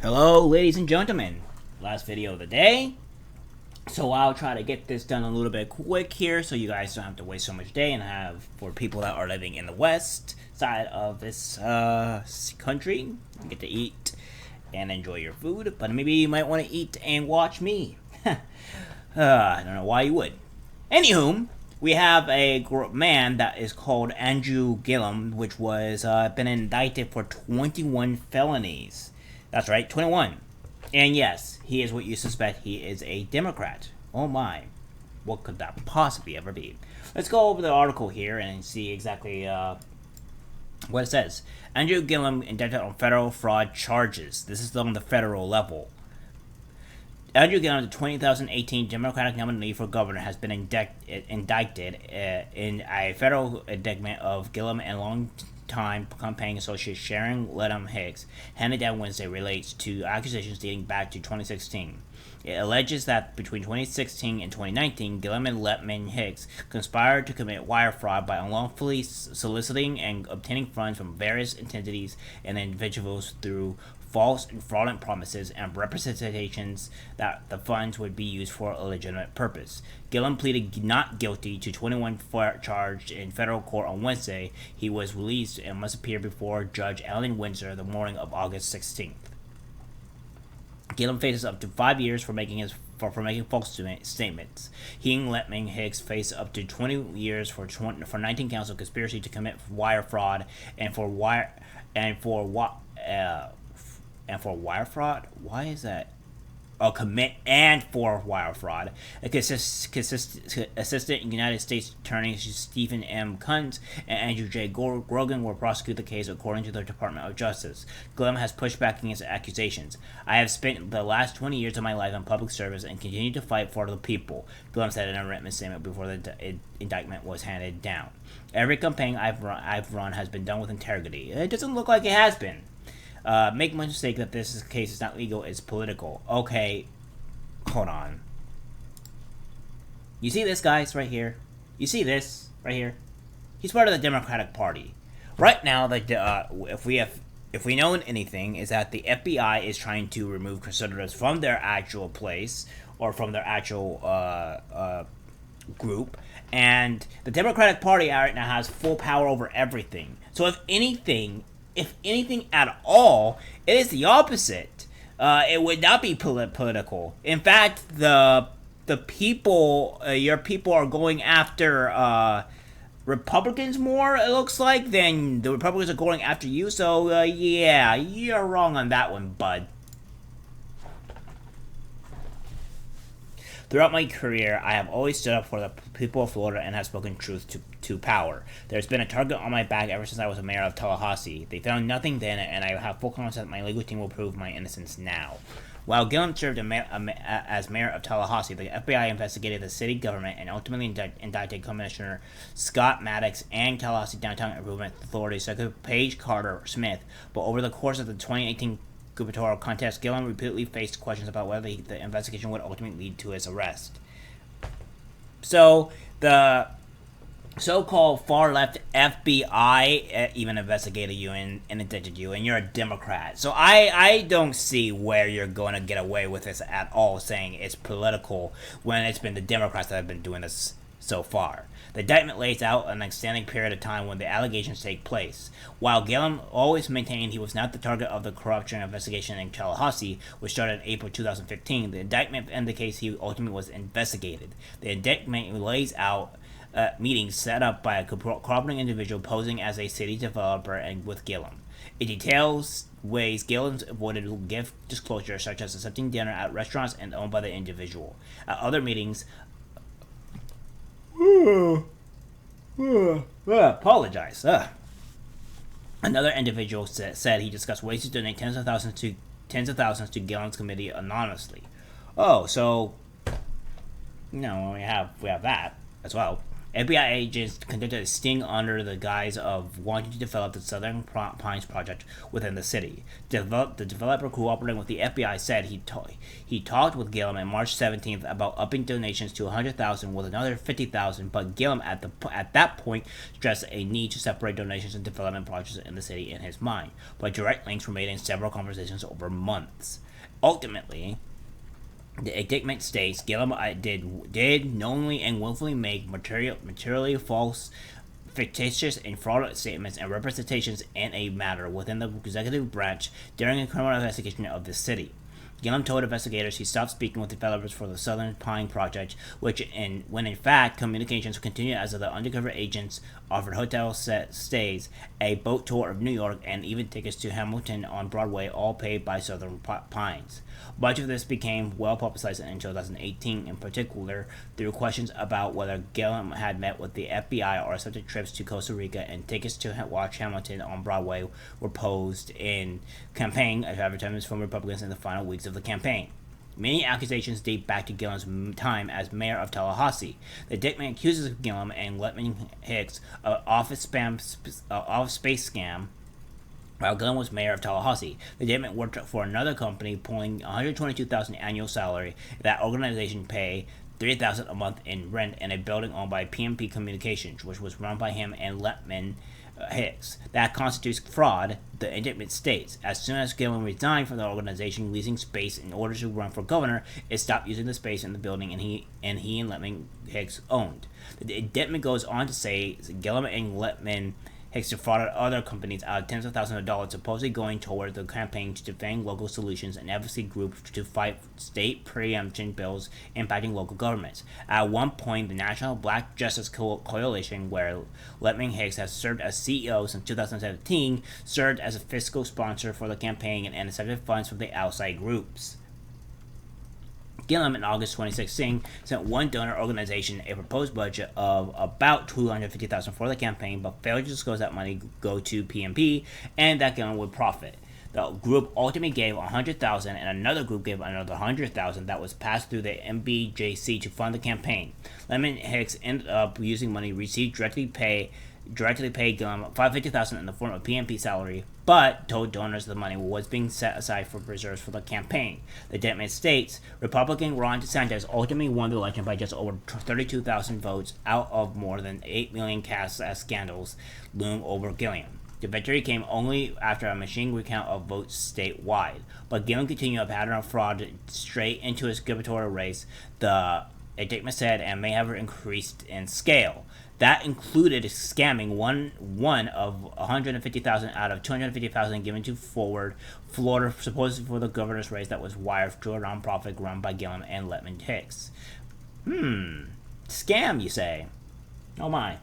Hello, ladies and gentlemen. Last video of the day. So I'll try to get this done a little bit quick here so you guys don't have to waste so much day and have for people that are living in the west side of this country get to eat and enjoy your food, but maybe you might want to eat and watch me. I don't know why you would. Anywho, we have a man that is called Andrew Gillum, which was been indicted for 21 felonies. That's right, 21. And yes, he is what you suspect. He is a Democrat. Oh my. What could that possibly ever be? Let's go over the article here and see exactly what it says. Andrew Gillum indicted on federal fraud charges. This is on the federal level. Andrew Gillum, the 2018 Democratic nominee for governor, has been indicted in a federal indictment of Gillum and longtime campaign associate Sharon Ledham Hicks, handed down Wednesday, relates to accusations dating back to 2016. It alleges that between 2016 and 2019, Gillum and Ledham Hicks conspired to commit wire fraud by unlawfully soliciting and obtaining funds from various entities and individuals through false and fraudulent promises and representations that the funds would be used for a legitimate purpose. Gillum pleaded not guilty to 21 charged in federal court on Wednesday. He was released and must appear before Judge Ellen Windsor the morning of August 16th. Gillum faces up to 5 years for making false statements. He and Ledham Hicks face up to 20 years for 19 counts of conspiracy to commit wire fraud and for wire fraud. Why is that? Commit and for wire fraud. Assistant United States Attorney Stephen M. Kuntz and Andrew J. Grogan will prosecute the case, according to the Department of Justice. Gillum has pushed back against accusations. I have spent the last 20 years of my life in public service and continue to fight for the people, Gillum said in a written statement before the indictment was handed down. Every campaign I've run has been done with integrity. It doesn't look like it has been. Make no mistake that this case is not legal, it's political. Okay, hold on. You see this, guys, right here? You see this, right here? He's part of the Democratic Party. Right now, if we know anything, is that the FBI is trying to remove conservatives from their actual place, or from their actual, group, and the Democratic Party right now has full power over everything. So if anything at all, it is the opposite. It would not be political. In fact, the people, your people are going after Republicans more, it looks like, than the Republicans are going after you. So, yeah, you're wrong on that one, bud. Throughout my career, I have always stood up for the people of Florida and have spoken truth to power. There's been a target on my back ever since I was a mayor of Tallahassee. They found nothing then, and I have full confidence that my legal team will prove my innocence now. While Gillum served as mayor of Tallahassee, the FBI investigated the city government and ultimately indicted Commissioner Scott Maddox and Tallahassee Downtown Improvement Authority Secretary Paige Carter Smith. But over the course of the 2018 gubernatorial contest, Gillum repeatedly faced questions about whether the investigation would ultimately lead to his arrest. So, the so-called far-left FBI even investigated you and indicted you, and you're a Democrat. So I don't see where you're going to get away with this at all, saying it's political when it's been the Democrats that have been doing this so far. The indictment lays out an extended period of time when the allegations take place. While Gillum always maintained he was not the target of the corruption investigation in Tallahassee, which started in April 2015, the indictment indicates he ultimately was investigated. The indictment lays out meetings set up by a cooperating individual posing as a city developer and with Gillum. It details ways Gillum avoided gift disclosure, such as accepting dinner at restaurants and owned by the individual. At other meetings, apologize. Another individual said he discussed ways to donate tens of thousands to Gillum's committee anonymously. Oh, so we have that as well. FBI agents conducted a sting under the guise of wanting to develop the Southern Pines project within the city. The developer cooperating with the FBI said he talked with Gillum on March 17th about upping donations to $100,000 with another $50,000, but Gillum at that point stressed a need to separate donations and development projects in the city in his mind, but direct links were made in several conversations over months. Ultimately, the indictment states Gillum did knowingly and willfully make materially false, fictitious, and fraudulent statements and representations in a matter within the executive branch during a criminal investigation of the city. Gillum told investigators he stopped speaking with developers for the Southern Pine project, when in fact communications continued as the undercover agents offered hotel stays, a boat tour of New York, and even tickets to Hamilton on Broadway, all paid by Southern Pines. Much of this became well publicized in 2018, in particular through questions about whether Gillum had met with the FBI or accepted trips to Costa Rica, and tickets to watch Hamilton on Broadway were posed in campaign advertisements from Republicans in the final weeks of the campaign. Many accusations date back to Gillum's time as mayor of Tallahassee. The indictment accuses Gillum and Letman Hicks of office space scam while Gillum was mayor of Tallahassee. The indictment worked for another company, pulling $122,000 annual salary. That organization paid $3,000 a month in rent in a building owned by PMP Communications, which was run by him and Letman Hicks. That constitutes fraud, the indictment states. As soon as Gillum resigned from the organization leasing space in order to run for governor, it stopped using the space in the building he and Letman Hicks owned. The indictment goes on to say Gillum and Letman Hicks defrauded other companies out of tens of thousands of dollars, supposedly going toward the campaign to defend local solutions and advocacy groups to fight state preemption bills impacting local governments. At one point, the National Black Justice Coalition, where Letman Hicks has served as CEO since 2017, served as a fiscal sponsor for the campaign and accepted funds from the outside groups. Gillum in August 2016 sent one donor organization a proposed budget of about $250,000 for the campaign, but failed to disclose that money go to PMP and that Gillum would profit. The group ultimately gave $100,000, and another group gave another $100,000 that was passed through the MBJC to fund the campaign. Letman Hicks ended up using money received directly paid Gillum $550,000 in the form of PMP salary, but told donors the money was being set aside for reserves for the campaign. The indictment states Republican Ron DeSantis ultimately won the election by just over 32,000 votes out of more than 8 million cast as scandals loom over Gillum. The victory came only after a machine recount of votes statewide, but Gillum continued a pattern of fraud straight into his gubernatorial race, the indictment said, and may have increased in scale. That included scamming one of $150,000 out of $250,000 given to Forward Florida, supposedly for the governor's race that was wired to a nonprofit run by Gillum and Letman Hicks. Scam, you say? Oh my.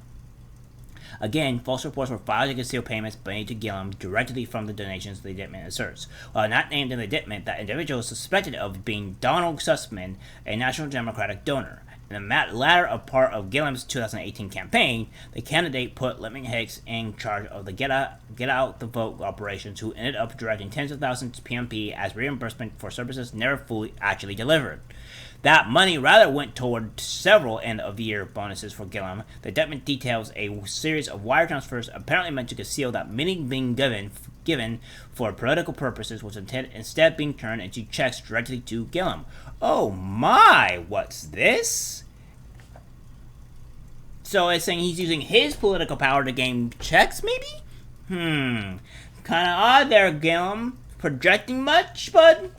Again, false reports were filed to conceal payments made to Gillum directly from the donations the indictment asserts. While not named in the indictment, that individual is suspected of being Donald Sussman, a National Democratic donor. In the latter part of Gillum's 2018 campaign, the candidate put Letman Hicks in charge of the Get Out the Vote operations, who ended up directing tens of thousands to PMP as reimbursement for services never fully actually delivered. That money rather went toward several end-of-year bonuses for Gillum. The indictment details a series of wire transfers apparently meant to conceal that money being given for political purposes was instead being turned into checks directly to Gillum. Oh my, what's this? So it's saying he's using his political power to gain checks, maybe? Kinda odd there, Gillum. Projecting much, bud?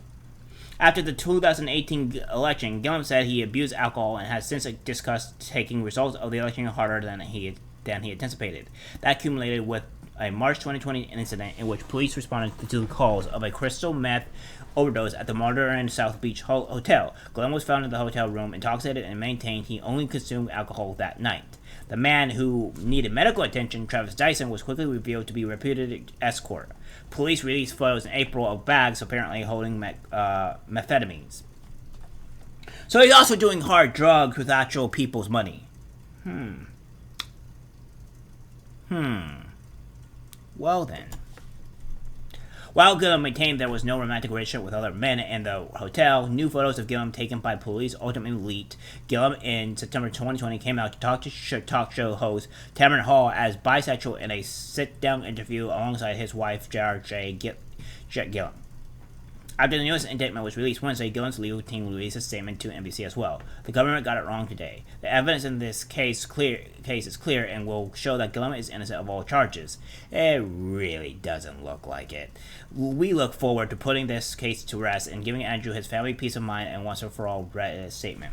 After the 2018 election, Gillum said he abused alcohol and has since discussed taking results of the election harder than he anticipated. That accumulated with a March 2020 incident in which police responded to the calls of a crystal meth overdose at the modern South Beach Hotel. Gillum was found in the hotel room intoxicated and maintained he only consumed alcohol that night. The man who needed medical attention, Travis Dyson, was quickly revealed to be a reputed escort. Police released photos in April of bags apparently holding methamphetamines. So he's also doing hard drugs with actual people's money. Well then. While Gillum maintained there was no romantic relationship with other men in the hotel, new photos of Gillum taken by police ultimately leaked. Gillum in September 2020 came out to talk show host Tamron Hall as bisexual in a sit-down interview alongside his wife, J. Gillum. After the newest indictment was released Wednesday, Gillum's legal team released a statement to NBC as well. The government got it wrong today. The evidence in this case is clear and will show that Gillum is innocent of all charges. It really doesn't look like it. We look forward to putting this case to rest and giving Andrew his family peace of mind and once and for all read a statement.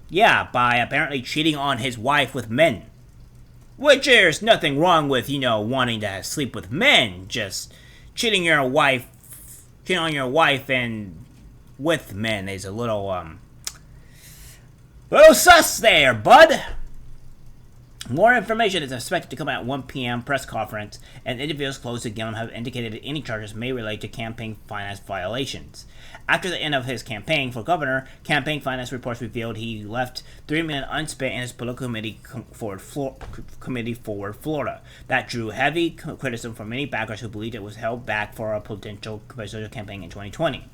Yeah, by apparently cheating on his wife with men. Which there's nothing wrong with, wanting to sleep with men. Just cheating on your wife and with men is a little sus there, bud. More information is expected to come out at 1 p.m. press conference, and individuals close to Gillum have indicated that any charges may relate to campaign finance violations. After the end of his campaign for governor, campaign finance reports revealed he left $3 million unspent in his political committee forward Florida. That drew heavy criticism from many backers who believed it was held back for a potential presidential campaign in 2020.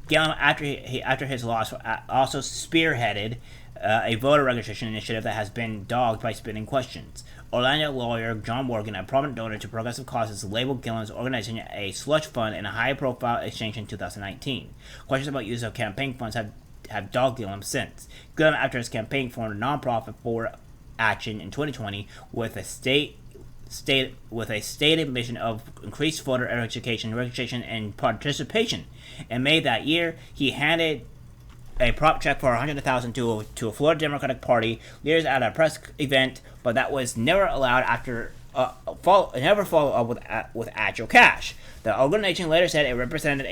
Gillum, after his loss, also spearheaded a voter registration initiative that has been dogged by spinning questions. Orlando lawyer John Morgan, a prominent donor to progressive causes, labeled Gillum's organization a slush fund in a high-profile exchange in 2019. Questions about use of campaign funds have dogged Gillum since. Gillum, after his campaign, formed a nonprofit for action in 2020 with a stated mission of increased voter education, registration, and participation. In May that year, he handed a prop check for $100,000 to a Florida Democratic Party leaders at a press event, but that was never allowed after never followed up with actual cash. The organization later said it represented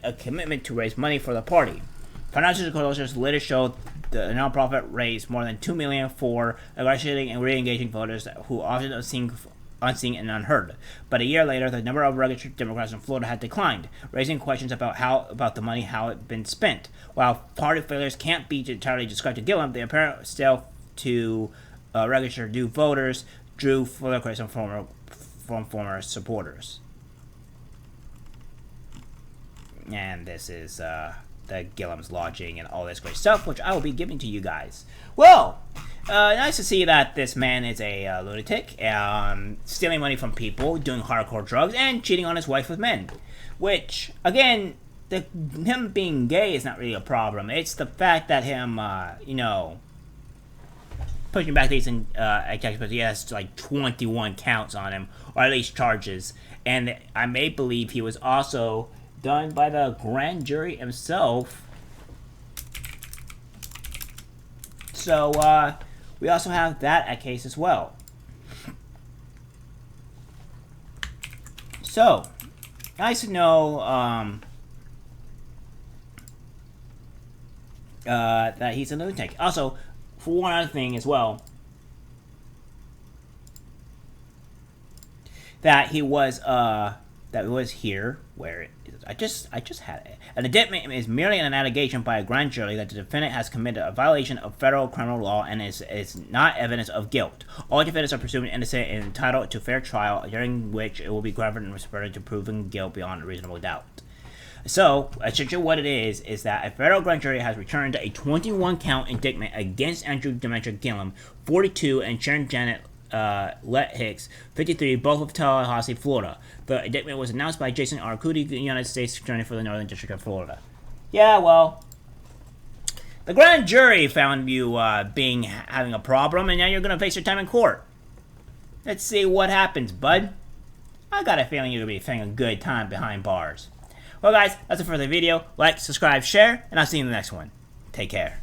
a commitment to raise money for the party. Financial disclosures later showed the nonprofit raised more than $2 million for negotiating and re-engaging voters who often unseen and unheard. But a year later, the number of registered Democrats in Florida had declined, raising questions about the money, how it had been spent. While party failures can't be entirely described to Gillum, the apparent stealth to register new voters drew further criticism from former supporters. And this is the Gillum's lodging and all this great stuff, which I will be giving to you guys. Well, nice to see that this man is a lunatic, stealing money from people, doing hardcore drugs, and cheating on his wife with men. Which, again, him being gay is not really a problem. It's the fact that him, pushing back these accusations, but he has like 21 counts on him, or at least charges. And I may believe he was also done by the grand jury himself. So, we also have that at case as well. So, nice to know, that he's a lunatic. Also, for one other thing as well, that he was here, where I just had it. An indictment is merely an allegation by a grand jury that the defendant has committed a violation of federal criminal law and is not evidence of guilt. All defendants are presumed innocent and entitled to fair trial, during which it will be governed and responded to proven guilt beyond a reasonable doubt. So, essentially what it is that a federal grand jury has returned a 21-count indictment against Andrew Demetra Gillum, 42, and Sharon Janet Let Hicks, 53, both of Tallahassee, Florida. The indictment was announced by Jason R. Cootie, the United States Attorney for the Northern District of Florida. Yeah, well, the grand jury found you having a problem, and now you're going to face your time in court. Let's see what happens, bud. I got a feeling you're going to be having a good time behind bars. Well, guys, that's it for the video. Like, subscribe, share, and I'll see you in the next one. Take care.